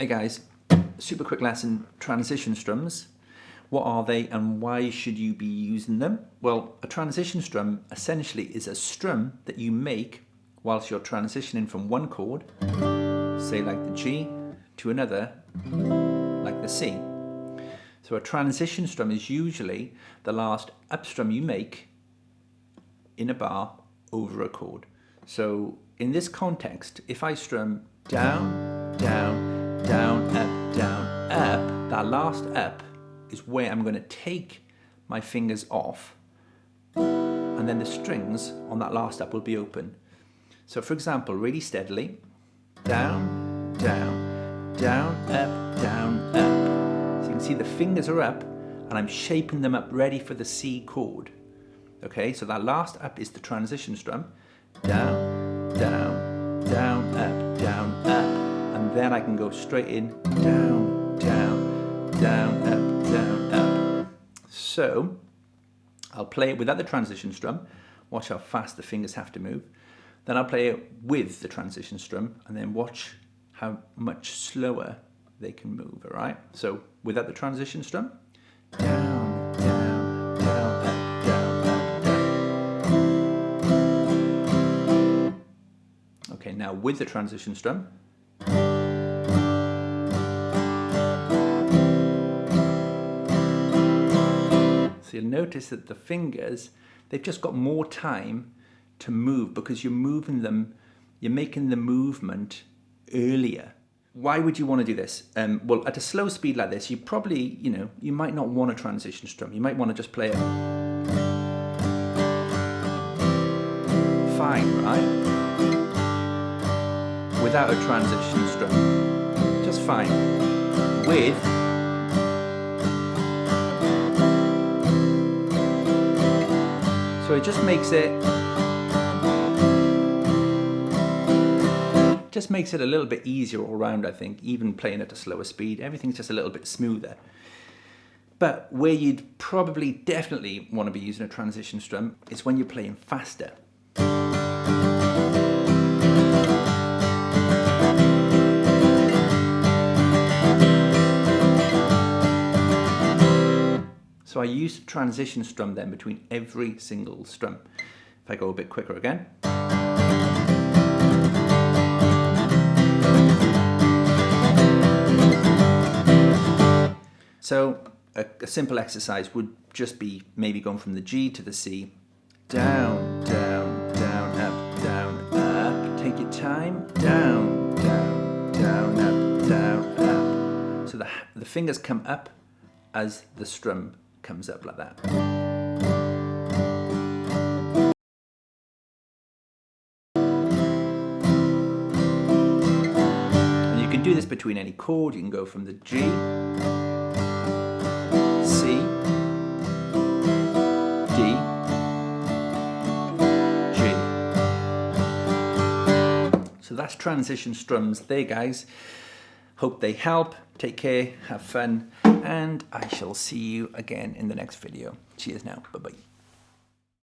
Hey guys, super quick lesson, transition strums. What are they and why should you be using them? Well, a transition strum essentially is a strum that you make whilst you're transitioning from one chord, say like the G, to another, like the C. So a transition strum is usually the last up strum you make in a bar over a chord. So in this context, if I strum down, down, down, up, down, up, that last up is where I'm going to take my fingers off, and then the strings on that last up will be open. So for example, really steadily, down, down, down, up, down, up. So you can see the fingers are up and I'm shaping them up ready for the C chord. Okay, so that last up is the transition strum, down, down, down, up, down, up. And then I can go straight in, down, down, down, up, down, up. So I'll play it without the transition strum. Watch how fast the fingers have to move. Then I'll play it with the transition strum and then watch how much slower they can move, all right? So without the transition strum, down, down, down, up, down, up, down. Okay, now with the transition strum, so you'll notice that the fingers, they've just got more time to move because you're moving them, you're making the movement earlier. Why would you want to do this? Well, at a slow speed like this, you probably, you might not want a transition strum. You might want to just play it fine, right? Without a transition strum, just fine. With so it just makes it a little bit easier all around, I think, even playing at a slower speed. Everything's just a little bit smoother. But where you'd probably definitely want to be using a transition strum is when you're playing faster. So I use transition strum then between every single strum. If I go a bit quicker again. So a simple exercise would just be maybe going from the G to the C, down, down, down, up, down, up. Take your time, down, down, down, up, down, up. So the fingers come up as the strum comes up like that. And you can do this between any chord. You can go from the G, C, D, G. So that's transition strums there, guys. Hope they help. Take care, have fun, and I shall see you again in the next video. Cheers now. Bye-bye.